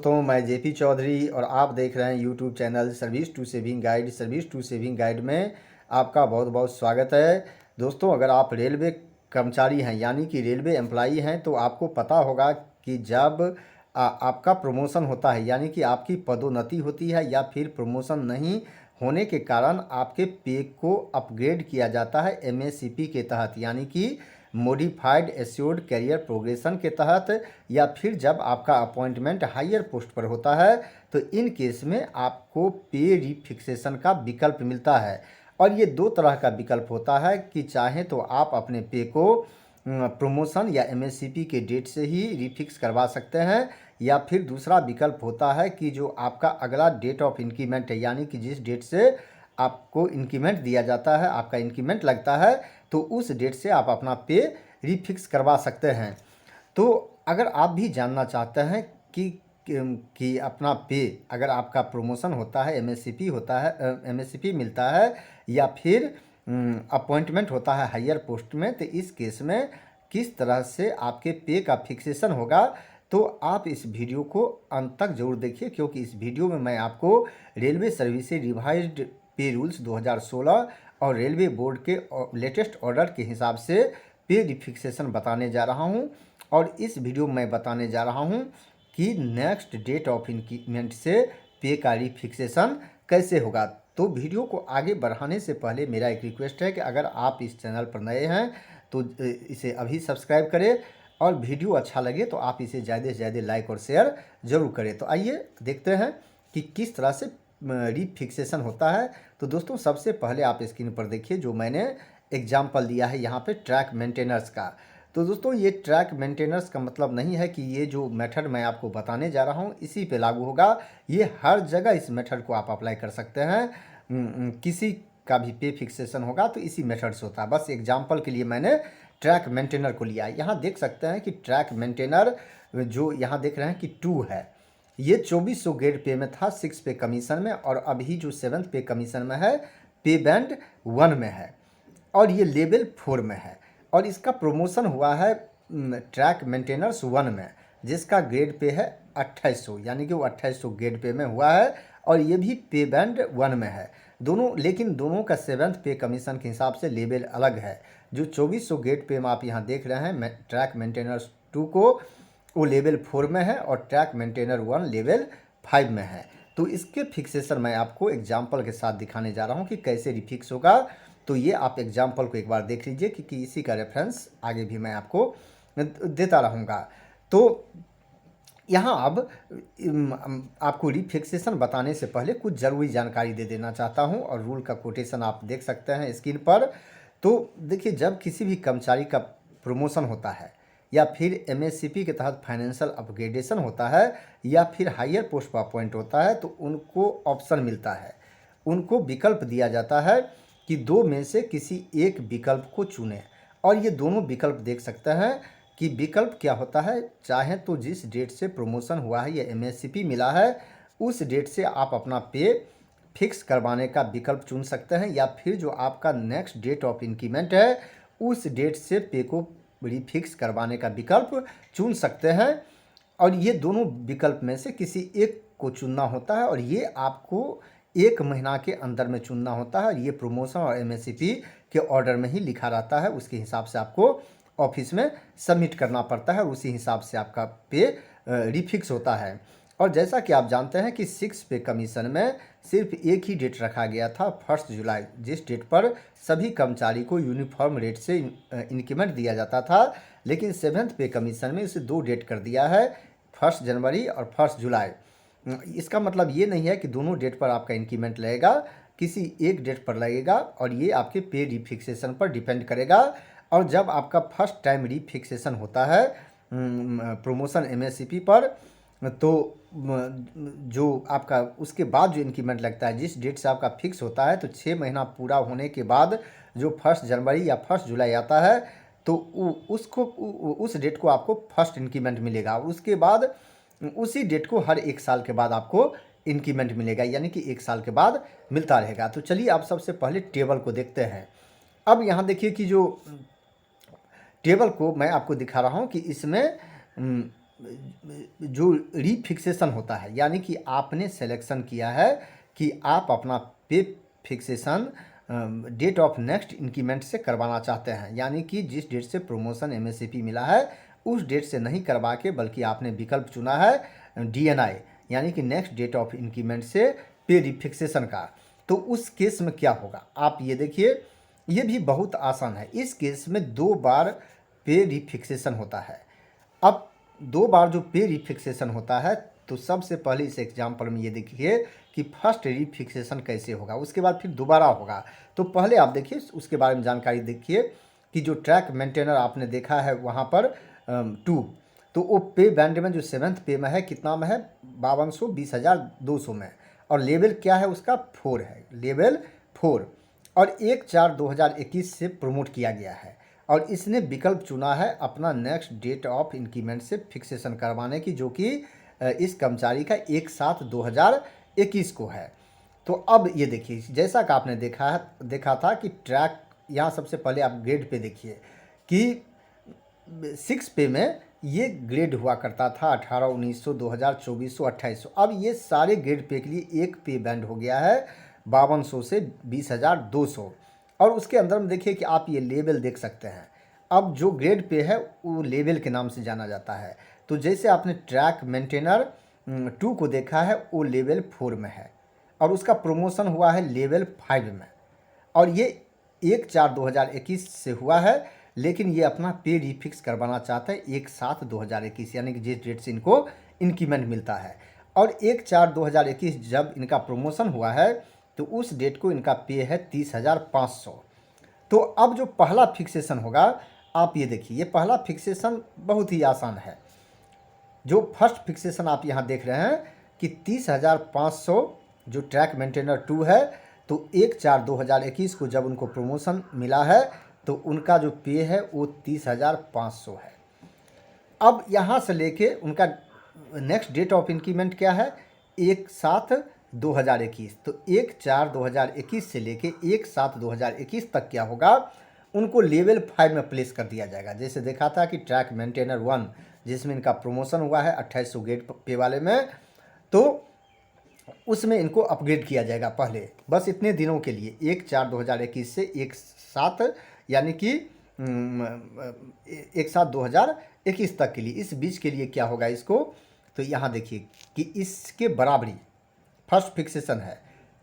दोस्तों, मैं जेपी चौधरी और आप देख रहे हैं YouTube channel service to saving guide. Service to saving guide में आपका बहुत बहुत स्वागत है। दोस्तों, अगर आप रेलवे कर्मचारी हैं यानी कि रेलवे एम्प्लॉई हैं तो आपको पता होगा कि जब आपका प्रमोशन होता है यानी कि आपकी पदोन्नति होती है या फिर प्रमोशन नहीं होने के कारण आपके पे को अपग्रेड किया जाता है एमएससीपी के तहत यानी कि मॉडिफाइड एश्योर्ड कैरियर प्रोग्रेशन के तहत, या फिर जब आपका अपॉइंटमेंट हायर पोस्ट पर होता है तो इन केस में आपको पे रिफिक्सेशन का विकल्प मिलता है। और ये दो तरह का विकल्प होता है कि चाहे तो आप अपने पे को प्रमोशन या एमएससीपी के डेट से ही रिफिक्स करवा सकते हैं, या फिर दूसरा विकल्प होता है कि जो आपका अगला डेट ऑफ इंक्रीमेंट है यानी कि जिस डेट से आपको इंक्रीमेंट दिया जाता है, आपका इंक्रीमेंट लगता है, तो उस डेट से आप अपना पे रिफिक्स करवा सकते हैं। तो अगर आप भी जानना चाहते हैं कि अपना पे अगर आपका प्रमोशन होता है, एमएससीपी होता है, एमएससीपी मिलता है या फिर अपॉइंटमेंट होता है हायर पोस्ट में, तो इस केस में किस तरह से आपके पे का फिक्सेशन होगा, तो आप इस वीडियो को अंत तक जरूर देखिए, क्योंकि इस वीडियो में मैं आपको रेलवे सर्विसेज रिवाइज्ड पे रूल्स 2016 और रेलवे बोर्ड के लेटेस्ट ऑर्डर के हिसाब से पे रिफिक्सेशन बताने जा रहा हूं। और इस वीडियो में मैं बताने जा रहा हूं कि नेक्स्ट डेट ऑफ इंक्रीमेंट से पे का रिफिक्सेशन कैसे होगा। तो वीडियो को आगे बढ़ाने से पहले मेरा एक रिक्वेस्ट है कि अगर आप इस चैनल पर नए हैं तो इसे अभी सब्सक्राइब करें, और वीडियो अच्छा लगे तो आप इसे ज़्यादा से ज़्यादा लाइक और शेयर ज़रूर करें। तो आइए देखते हैं कि किस तरह से रिफिक्सेशन होता है। तो दोस्तों, सबसे पहले आप स्क्रीन पर देखिए जो मैंने एग्जाम्पल दिया है यहाँ पे ट्रैक मेंटेनेंस का। तो दोस्तों, ये ट्रैक मेंटेनेंस का मतलब नहीं है कि ये जो मेथड मैं आपको बताने जा रहा हूँ इसी पे लागू होगा। ये हर जगह इस मेथड को आप अप्लाई कर सकते हैं। किसी का भी पे फिक्सेशन होगा तो इसी मेथड से होता है। बस एग्जाम्पल के लिए मैंने ट्रैक मेंटेनर को लिया है। यहाँ देख सकते हैं कि ट्रैक मेंटेनर जो यहाँ देख रहे हैं कि 2 है, ये 2400 ग्रेड पे में था 6 पे कमीशन में, और अभी जो 7th पे कमीशन में है पे बैंड 1 में है, और ये लेवल 4 में है। और इसका प्रमोशन हुआ है ट्रैक मेंटेनर्स 1 में, जिसका ग्रेड पे है 2800 यानी कि वो 2800 ग्रेड पे में हुआ है, और ये भी पे बैंड 1 में है दोनों। लेकिन दोनों का 7th पे कमीशन के हिसाब से लेवल अलग है। जो 2400 ग्रेड पे में आप यहाँ देख रहे हैं ट्रैक मेंटेनर्स 2 को, वो लेवल 4 में है, और ट्रैक मेंटेनर 1 लेवल 5 में है। तो इसके फिक्सेशन मैं आपको एग्जाम्पल के साथ दिखाने जा रहा हूँ कि कैसे रिफिक्स होगा। तो ये आप एग्जाम्पल को एक बार देख लीजिए, क्योंकि इसी का रेफरेंस आगे भी मैं आपको देता रहूँगा। तो यहाँ अब आपको रिफिक्सेशन बताने से पहले कुछ ज़रूरी जानकारी दे देना चाहता हूँ, और रूल का कोटेशन आप देख सकते हैं स्क्रीन पर। तो देखिए, जब किसी भी कर्मचारी का प्रमोशन होता है या फिर एमएससीपी के तहत फाइनेंशियल अपग्रेडेशन होता है या फिर हायर पोस्ट पर अपॉइंट होता है, तो उनको ऑप्शन मिलता है, उनको विकल्प दिया जाता है कि 2 में से किसी एक विकल्प को चुनें। और ये दोनों विकल्प देख सकते हैं कि विकल्प क्या होता है। चाहे तो जिस डेट से प्रमोशन हुआ है या एमएससीपी मिला है उस डेट से आप अपना पे फिक्स करवाने का विकल्प चुन सकते हैं, या फिर जो आपका नेक्स्ट डेट ऑफ इंक्रीमेंट है उस डेट से पे को रिफिक्स करवाने का विकल्प चुन सकते हैं। और ये दोनों विकल्प में से किसी एक को चुनना होता है, और ये आपको 1 महीना के अंदर में चुनना होता है। ये प्रमोशन और एमएससीपी के ऑर्डर में ही लिखा रहता है, उसके हिसाब से आपको ऑफिस में सबमिट करना पड़ता है, और उसी हिसाब से आपका पे रिफिक्स होता है। और जैसा कि आप जानते हैं कि 6 पे कमीशन में सिर्फ एक ही डेट रखा गया था, 1 जुलाई, जिस डेट पर सभी कर्मचारी को यूनिफॉर्म रेट से इंक्रीमेंट दिया जाता था। लेकिन 7th पे कमीशन में इसे 2 डेट कर दिया है, 1 जनवरी और 1 जुलाई। इसका मतलब ये नहीं है कि दोनों डेट पर आपका इंक्रीमेंट लगेगा, किसी एक डेट पर लगेगा, और ये आपके पे रिफिक्सेशन पर डिपेंड करेगा। और जब आपका फर्स्ट टाइम रिफिक्सेशन होता है प्रमोशन एमएससीपी पर, तो जो आपका उसके बाद जो इंक्रीमेंट लगता है जिस डेट से आपका फिक्स होता है, तो 6 महीना पूरा होने के बाद जो 1 जनवरी या 1 जुलाई आता है, तो उस डेट को आपको फर्स्ट इंक्रीमेंट मिलेगा। और उसके बाद उसी डेट को हर 1 साल के बाद आपको इंक्रीमेंट मिलेगा, यानी कि 1 साल के बाद मिलता रहेगा। तो चलिए आप सबसे पहले टेबल को देखते हैं। अब यहाँ देखिए कि जो टेबल को मैं आपको दिखा रहा हूँ कि इसमें जो रीफिक्सेशन होता है, यानी कि आपने सिलेक्शन किया है कि आप अपना pay fixation date of next increment से करवाना चाहते हैं, यानी कि जिस डेट से प्रमोशन एमएससीपी मिला है उस डेट से नहीं करवा के, बल्कि आपने विकल्प चुना है डीएनआई यानी कि नेक्स्ट डेट ऑफ इंक्रीमेंट से पे रिफिक्सेशन का। तो उस केस में क्या होगा आप ये देखिए, ये भी बहुत आसान है। इस केस में 2 बार पे रिफिक्सेशन होता है। अब 2 बार जो पे रिफिक्सेशन होता है, तो सबसे पहले इस एग्जाम्पल में ये देखिए कि फर्स्ट रिफिक्सेशन कैसे होगा, उसके बाद फिर दोबारा होगा। तो पहले आप देखिए उसके बारे में जानकारी देखिए कि जो ट्रैक मेंटेनर आपने देखा है वहाँ पर 2, तो वो पे बैंड में जो 7th पे में है कितना में है 5200 20,200 में, और लेवल क्या है उसका 4 है, लेवल 4, और 1/4/2021 से प्रमोट किया गया है। और इसने विकल्प चुना है अपना नेक्स्ट डेट ऑफ इंक्रीमेंट से फिक्सेशन करवाने की, जो कि इस कर्मचारी का 1/7/2021 को है। तो अब ये देखिए जैसा कि आपने देखा था कि ट्रैक, यहाँ सबसे पहले आप ग्रेड पे देखिए कि 6 पे में ये ग्रेड हुआ करता था 18, 1900, 2000, 2400, 2800। अब ये सारे ग्रेड पे के लिए एक पे बैंड हो गया है 5200 से 20,200। और उसके अंदर में देखिए कि आप ये लेवल देख सकते हैं। अब जो ग्रेड पे है वो लेवल के नाम से जाना जाता है। तो जैसे आपने ट्रैक मेंटेनर 2 को देखा है वो लेवल 4 में है, और उसका प्रमोशन हुआ है लेवल 5 में, और ये 1/4/2021 से हुआ है, लेकिन ये अपना पे रिफिक्स करवाना चाहता है 1/7/2021, यानी कि जिस डेट से इनको इंक्रीमेंट मिलता है। और 1/4/2021 जब इनका प्रमोशन हुआ है तो उस डेट को इनका पे है 30,500। तो अब जो पहला फिक्सेशन होगा, आप ये देखिए, ये पहला फिक्सेशन बहुत ही आसान है। जो फर्स्ट फिक्सेशन आप यहाँ देख रहे हैं कि 30,500 जो ट्रैक मेंटेनर 2 है, तो 1/4/2021 को जब उनको प्रमोशन मिला है तो उनका जो पे है वो 30,500 है। अब यहाँ से लेके उनका नेक्स्ट डेट ऑफ इंक्रीमेंट क्या है 1/7/2021। तो 1/4/2021 से लेके 1/7/2021 तक क्या होगा, उनको लेवल 5 में प्लेस कर दिया जाएगा। जैसे देखा था कि ट्रैक मेंटेनर 1 जिसमें इनका प्रमोशन हुआ है 2800 गेट पे वाले में, तो उसमें इनको अपग्रेड किया जाएगा पहले, बस इतने दिनों के लिए 1/4/2021 से 1/7 यानी कि 1/7/2021 तक के लिए। इस बीच के लिए क्या होगा इसको, तो यहाँ देखिए कि इसके बराबरी फर्स्ट फिक्सेशन है,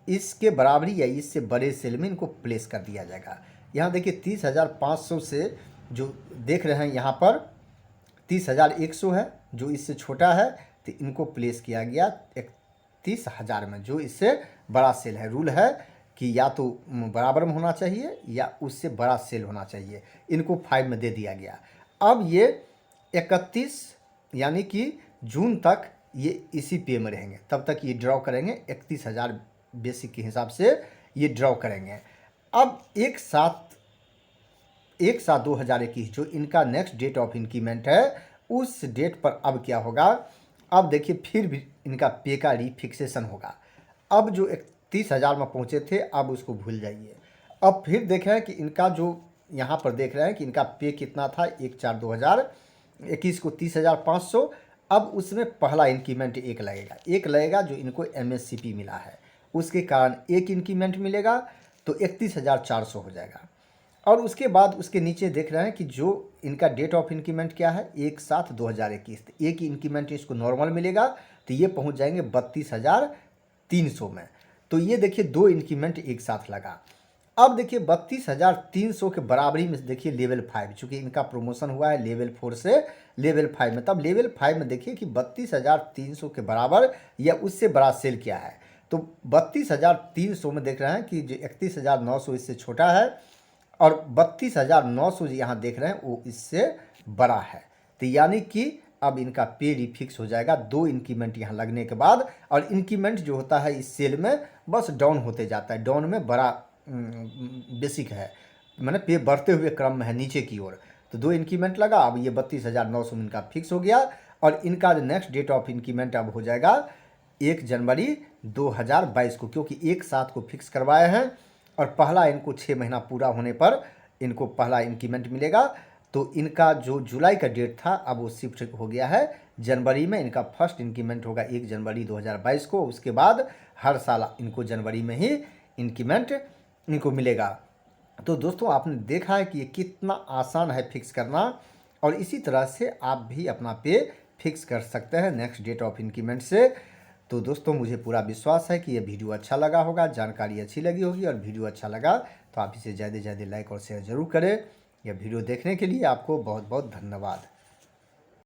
इसके बराबरी या इससे बड़े सेल में इनको प्लेस कर दिया जाएगा। यहाँ देखिए 30,500 से जो देख रहे हैं यहाँ पर 30,100 है, जो इससे छोटा है, तो इनको प्लेस किया गया 31,000 में, जो इससे बड़ा सेल है। रूल है कि या तो बराबर में होना चाहिए या उससे बड़ा सेल होना चाहिए, इनको 5 में दे दिया गया। अब ये 31 यानी कि जून तक ये इसी पे में रहेंगे, तब तक ये ड्रॉ करेंगे 31,000 बेसिक के हिसाब से ये ड्रॉ करेंगे। अब 1/7/2021 जो इनका नेक्स्ट डेट ऑफ इंक्रीमेंट है, उस डेट पर अब क्या होगा, अब देखिए फिर भी इनका पे का रिफिक्सेशन होगा। अब जो 31,000 में पहुँचे थे अब उसको भूल जाइए। अब फिर देख रहे हैं कि इनका जो यहाँ पर देख रहे हैं कि इनका पे कितना था 1/4/2021 को 30,500। अब उसमें पहला इंक्रीमेंट एक लगेगा जो इनको एमएससीपी मिला है, उसके कारण एक इंक्रीमेंट मिलेगा, तो 31,400 हो जाएगा। और उसके बाद उसके नीचे देख रहे हैं कि जो इनका डेट ऑफ इंक्रीमेंट क्या है 1/7/2021, तो एक इंक्रीमेंट इसको नॉर्मल मिलेगा, तो ये पहुंच जाएंगे 32,300 में। तो ये देखिए 2 इंक्रीमेंट एक साथ लगा। अब देखिए 32,300 के बराबरी में देखिए लेवल 5, चूँकि इनका प्रमोशन हुआ है लेवल 4 से लेवल 5 में, तब लेवल 5 में देखिए कि 32,300 के बराबर या उससे बड़ा सेल क्या है, तो 32,300 में देख रहे हैं कि जो 31,900 इससे छोटा है, और 32,900 जो यहाँ देख रहे हैं वो इससे बड़ा है। तो यानी कि अब इनका पे रिफिक्स हो जाएगा 2 इंक्रीमेंट यहाँ लगने के बाद। और इंक्रीमेंट जो होता है इस सेल में बस डाउन होते जाता है, डाउन में बड़ा बेसिक है, मैंने पे बढ़ते हुए क्रम में है नीचे की ओर। तो 2 इंक्रीमेंट लगा, अब ये 32,900 में इनका फिक्स हो गया। और इनका जो नेक्स्ट डेट ऑफ इंक्रीमेंट अब हो जाएगा 1 जनवरी 2022 को, क्योंकि 1/7 को फिक्स करवाए हैं और पहला इनको 6 महीना पूरा होने पर इनको पहला इंक्रीमेंट मिलेगा। तो इनका जो जुलाई का डेट था अब वो शिफ्ट हो गया है जनवरी में। इनका फर्स्ट इंक्रीमेंट होगा 1 जनवरी 2022 को। उसके बाद हर साल इनको जनवरी में ही इंक्रीमेंट इनको मिलेगा। तो दोस्तों आपने देखा है कि ये कितना आसान है फिक्स करना, और इसी तरह से आप भी अपना पे फिक्स कर सकते हैं नेक्स्ट डेट ऑफ इंक्रीमेंट से। तो दोस्तों मुझे पूरा विश्वास है कि ये वीडियो अच्छा लगा होगा, जानकारी अच्छी लगी होगी, और वीडियो अच्छा लगा तो आप इसे ज़्यादा से ज़्यादा लाइक और शेयर ज़रूर करें। यह वीडियो देखने के लिए आपको बहुत बहुत धन्यवाद।